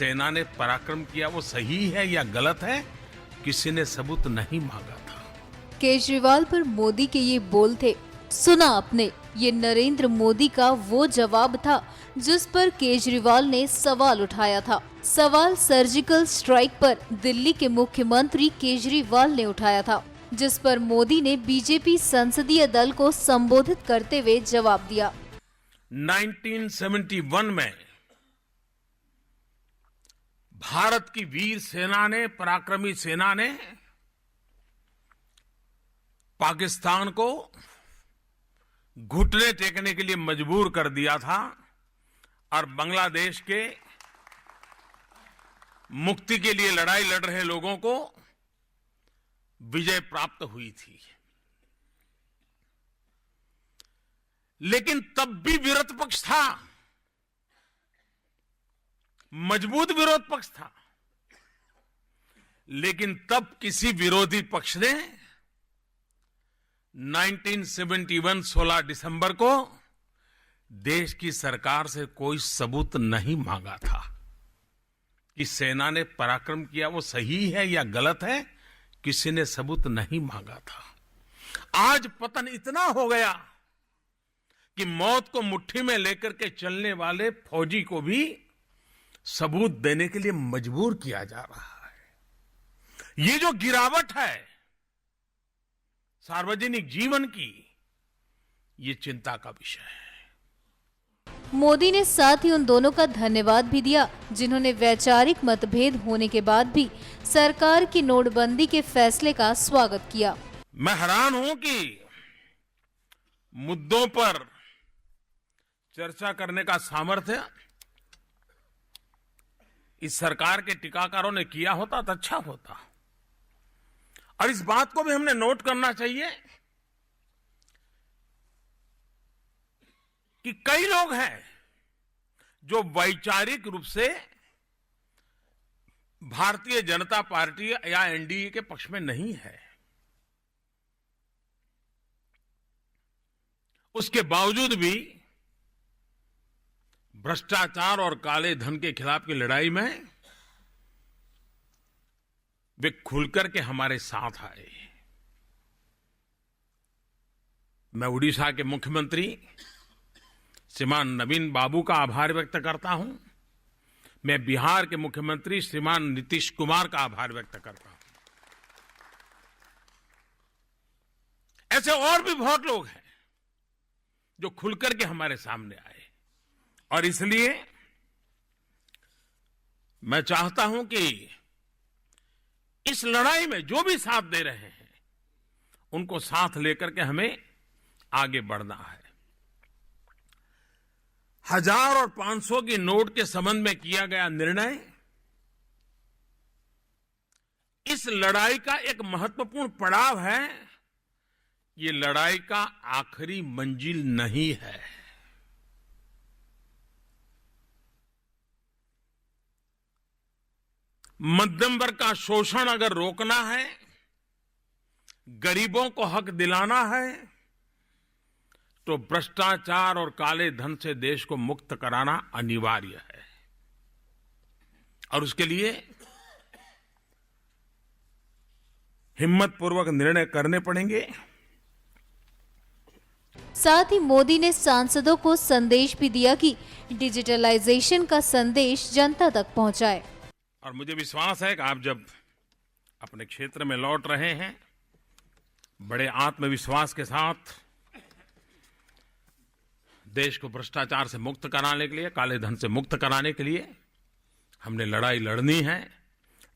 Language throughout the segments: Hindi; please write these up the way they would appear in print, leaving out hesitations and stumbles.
सेना ने पराक्रम किया वो सही है या गलत है, किसी ने सबूत नहीं मांगा था। केजरीवाल पर मोदी के ये बोल थे, सुना आपने, ये नरेंद्र मोदी का वो जवाब था जिस पर केजरीवाल ने सवाल उठाया था। सवाल सर्जिकल स्ट्राइक पर दिल्ली के मुख्यमंत्री केजरीवाल ने उठाया था, जिस पर मोदी ने बीजेपी संसदीय दल को संबोधित करते हुए जवाब दिया। 1971 में भारत की वीर सेना ने, पराक्रमी सेना ने पाकिस्तान को घुटने टेकने के लिए मजबूर कर दिया था और बांग्लादेश के मुक्ति के लिए लड़ाई लड़ रहे लोगों को विजय प्राप्त हुई थी। लेकिन तब भी विरोध पक्ष था, मजबूत विरोध पक्ष था। लेकिन तब किसी विरोधी पक्ष ने 1971 16 दिसंबर को देश की सरकार से कोई सबूत नहीं मांगा था कि सेना ने पराक्रम किया वो सही है या गलत है, किसी ने सबूत नहीं मांगा था। आज पतन इतना हो गया कि मौत को मुट्ठी में लेकर के चलने वाले फौजी को भी सबूत देने के लिए मजबूर किया जा रहा है। ये जो गिरावट है सार्वजनिक जीवन की, ये चिंता का विषय है। मोदी ने साथ ही उन दोनों का धन्यवाद भी दिया जिन्होंने वैचारिक मतभेद होने के बाद भी सरकार की नोटबंदी के फैसले का स्वागत किया। मैं हैरान हूं कि मुद्दों पर चर्चा करने का सामर्थ्य इस सरकार के टीकाकारों ने किया होता तो अच्छा होता। और इस बात को भी हमने नोट करना चाहिए कि कई लोग हैं जो वैचारिक रूप से भारतीय जनता पार्टी या एनडीए के पक्ष में नहीं है, उसके बावजूद भी भ्रष्टाचार और काले धन के खिलाफ की लड़ाई में वे खुलकर के हमारे साथ आए। मैं उड़ीसा के मुख्यमंत्री श्रीमान नवीन बाबू का आभार व्यक्त करता हूं। मैं बिहार के मुख्यमंत्री श्रीमान नीतीश कुमार का आभार व्यक्त करता हूं। ऐसे और भी बहुत लोग हैं जो खुलकर के हमारे सामने आए। और इसलिए मैं चाहता हूं कि इस लड़ाई में जो भी साथ दे रहे हैं उनको साथ लेकर के हमें आगे बढ़ना है। 1000 और 500 की नोट के संबंध में किया गया निर्णय इस लड़ाई का एक महत्वपूर्ण पड़ाव है। ये लड़ाई का आखिरी मंजिल नहीं है। मध्यम वर्ग का शोषण अगर रोकना है, गरीबों को हक दिलाना है, तो भ्रष्टाचार और काले धन से देश को मुक्त कराना अनिवार्य है। और उसके लिए हिम्मतपूर्वक निर्णय करने पड़ेंगे। साथ ही मोदी ने सांसदों को संदेश भी दिया कि डिजिटलाइजेशन का संदेश जनता तक पहुंचाए। और मुझे विश्वास है कि आप जब अपने क्षेत्र में लौट रहे हैं, बड़े आत्मविश्वास के साथ देश को भ्रष्टाचार से मुक्त कराने के लिए, काले धन से मुक्त कराने के लिए हमने लड़ाई लड़नी है,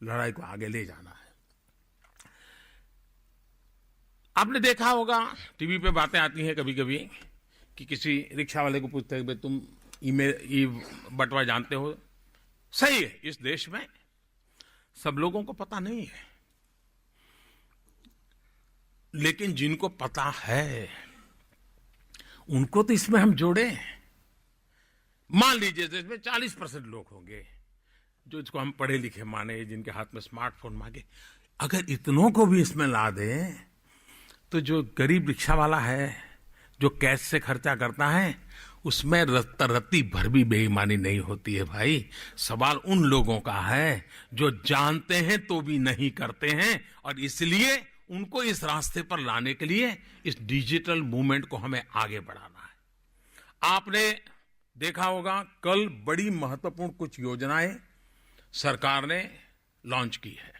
लड़ाई को आगे ले जाना है। आपने देखा होगा टीवी पे बातें आती हैं कभी कभी कि किसी रिक्शा वाले को पूछते हैं, तुम ई बटवा जानते हो? सही है, इस देश में सब लोगों को पता नहीं है, लेकिन जिनको पता है उनको तो इसमें हम जोड़े। मान लीजिए इसमें 40% लोग होंगे जो इसको हम पढ़े लिखे माने, जिनके हाथ में स्मार्टफोन मांगे। अगर इतनों को भी इसमें ला दें तो जो गरीब रिक्शा वाला है, जो कैश से खर्चा करता है, उसमें रत्ती भर भी बेईमानी नहीं होती है भाई। सवाल उन लोगों का है जो जानते हैं तो भी नहीं करते हैं, और इसलिए उनको इस रास्ते पर लाने के लिए इस डिजिटल मूवमेंट को हमें आगे बढ़ाना है। आपने देखा होगा कल बड़ी महत्वपूर्ण कुछ योजनाएं सरकार ने लॉन्च की है।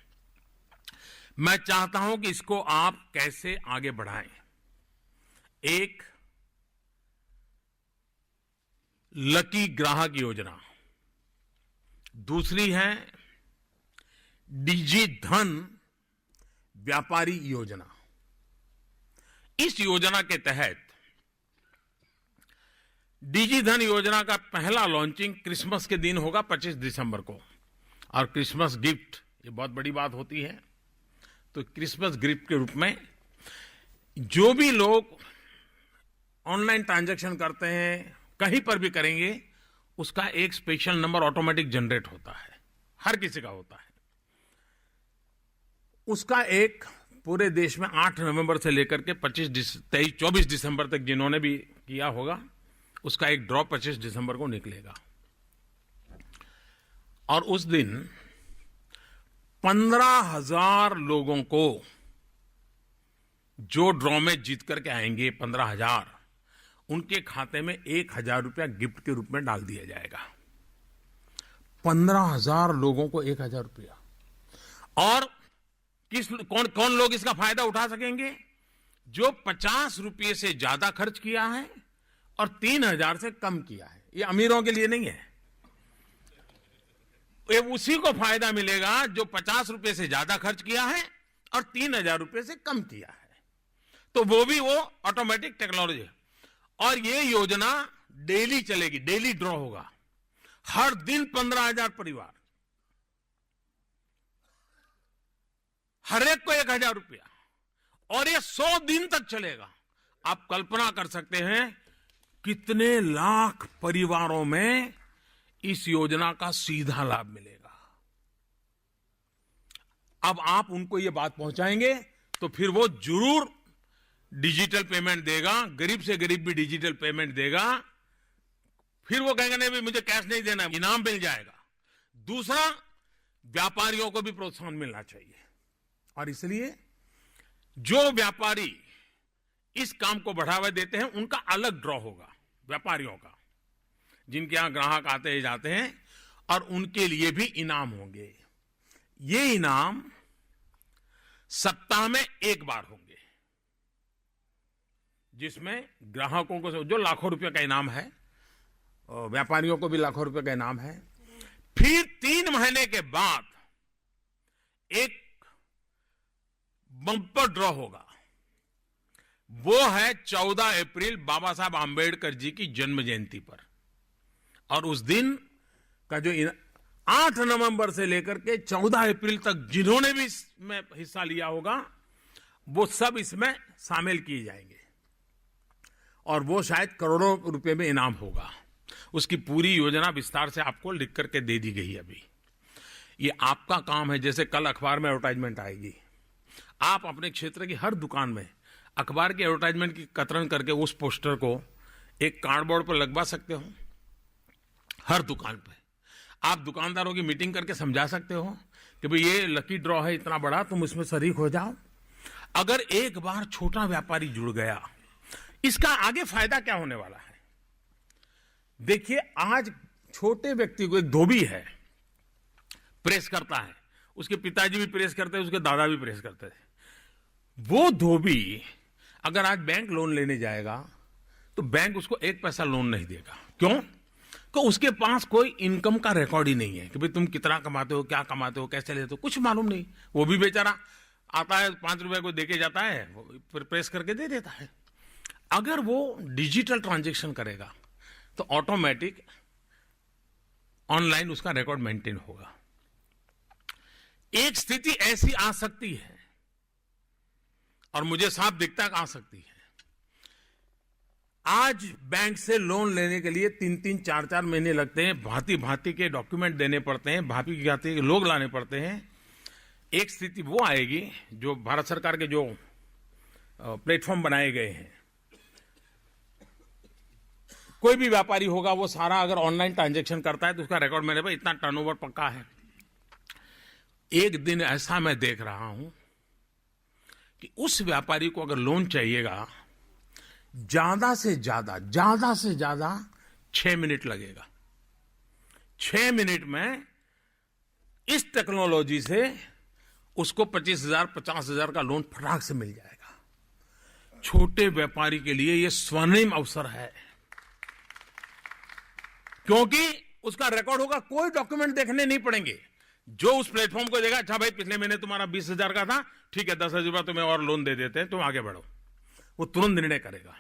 मैं चाहता हूं कि इसको आप कैसे आगे बढ़ाएं। एक, लकी ग्राहक योजना, दूसरी है डिजी धन व्यापारी योजना। इस योजना के तहत डिजी धन योजना का पहला लॉन्चिंग क्रिसमस के दिन होगा 25 दिसंबर को, और क्रिसमस गिफ्ट ये बहुत बड़ी बात होती है। तो क्रिसमस गिफ्ट के रूप में जो भी लोग ऑनलाइन ट्रांजैक्शन करते हैं, कहीं पर भी करेंगे, उसका एक स्पेशल नंबर ऑटोमेटिक जनरेट होता है, हर किसी का होता है। उसका एक पूरे देश में 8 नवंबर से लेकर के 24 दिसंबर तक जिन्होंने भी किया होगा, उसका एक ड्रॉ 25 दिसंबर को निकलेगा। और उस दिन 15,000 लोगों को जो ड्रॉ में जीत करके आएंगे, 15,000, उनके खाते में 1,000 रुपया गिफ्ट के रूप में डाल दिया जाएगा। 15,000 लोगों को 1,000 रुपया। और कौन लोग इसका फायदा उठा सकेंगे? जो 50 रुपये से ज्यादा खर्च किया है और 3,000 से कम किया है। ये अमीरों के लिए नहीं है, ये उसी को फायदा मिलेगा जो 50 रुपये से ज्यादा खर्च किया है और 3,000 रुपये से कम किया है। तो वो ऑटोमेटिक टेक्नोलॉजी है। और ये योजना डेली चलेगी, डेली ड्रॉ होगा, हर दिन 15,000 परिवार, हर एक को 1,000 रुपया, और ये 100 दिन तक चलेगा। आप कल्पना कर सकते हैं कितने लाख परिवारों में इस योजना का सीधा लाभ मिलेगा। अब आप उनको ये बात पहुंचाएंगे तो फिर वो जरूर डिजिटल पेमेंट देगा, गरीब से गरीब भी डिजिटल पेमेंट देगा। फिर वो कहेंगे नहीं भाई मुझे कैश नहीं देना, इनाम मिल जाएगा। दूसरा, व्यापारियों को भी प्रोत्साहन मिलना चाहिए, और इसलिए जो व्यापारी इस काम को बढ़ावा देते हैं उनका अलग ड्रॉ होगा, व्यापारियों का, जिनके यहां ग्राहक आते जाते हैं, और उनके लिए भी इनाम होंगे। ये इनाम सप्ताह में एक बार होंगे, जिसमें ग्राहकों को जो लाखों रुपए का इनाम है, व्यापारियों को भी लाखों रुपए का इनाम है। फिर 3 महीने के बाद एक बम्पर ड्रॉ होगा। वो है 14 अप्रैल बाबा साहब आंबेडकर जी की जन्म जयंती पर, और उस दिन का जो 8 नवंबर से लेकर के 14 अप्रैल तक जिन्होंने भी इसमें हिस्सा लिया होगा, वो सब इसमें शामिल किए जाएंगे, और वो शायद करोड़ों रुपए में इनाम होगा। उसकी पूरी योजना विस्तार से आपको लिख करके दे दी गई अभी। ये आपका काम है, जैसे कल अखबार में एडवर्टाइजमेंट आएगी, आप अपने क्षेत्र की हर दुकान में अखबार की एडवर्टाइजमेंट की कतरन करके उस पोस्टर को एक कार्डबोर्ड पर लगवा सकते हो। हर दुकान पे आप दुकानदारों की मीटिंग करके समझा सकते हो कि भाई ये लकी ड्रॉ है इतना बड़ा, तुम इसमें शरीक हो जाओ। अगर एक बार छोटा व्यापारी जुड़ गया, इसका आगे फायदा क्या होने वाला है? देखिए, आज छोटे व्यक्ति को, एक धोबी है, प्रेस करता है, उसके पिताजी भी प्रेस करते हैं, उसके दादा भी प्रेस करते थे। वो धोबी अगर आज बैंक लोन लेने जाएगा तो बैंक उसको 1 पैसा लोन नहीं देगा। क्यों? तो उसके पास कोई इनकम का रिकॉर्ड ही नहीं है कि भाई तुम कितना कमाते हो, क्या कमाते हो, कैसे लेते हो, कुछ मालूम नहीं। वो भी बेचारा आता है, 5 रुपए को देके जाता है, फिर प्रेस करके दे देता है। अगर वो डिजिटल ट्रांजैक्शन करेगा तो ऑटोमेटिक ऑनलाइन उसका रिकॉर्ड मेंटेन होगा। एक स्थिति ऐसी आ सकती है, और मुझे साफ दिखता है आ सकती है। आज बैंक से लोन लेने के लिए 3-3, 4-4 महीने लगते हैं, भांति भांति के डॉक्यूमेंट देने पड़ते हैं, भांति भांति के लोग लाने पड़ते हैं। एक स्थिति वो आएगी, जो भारत सरकार के जो प्लेटफॉर्म बनाए गए हैं, कोई भी व्यापारी होगा वो सारा अगर ऑनलाइन ट्रांजैक्शन करता है तो उसका रिकॉर्ड मेरे भाई इतना टर्नओवर पक्का है। एक दिन ऐसा मैं देख रहा हूं कि उस व्यापारी को अगर लोन चाहिएगा ज्यादा से ज्यादा 6 मिनट लगेगा। 6 मिनट में इस टेक्नोलॉजी से उसको 25,000 50,000 का लोन फटाक से मिल जाएगा। छोटे व्यापारी के लिए यह स्वर्णिम अवसर है, क्योंकि उसका रिकॉर्ड होगा, कोई डॉक्यूमेंट देखने नहीं पड़ेंगे। जो उस प्लेटफॉर्म को देगा, अच्छा भाई पिछले महीने तुम्हारा 20,000 का था, ठीक है 10,000 रुपया तुम्हें और लोन दे देते हैं, तुम आगे बढ़ो, वो तुरंत निर्णय करेगा।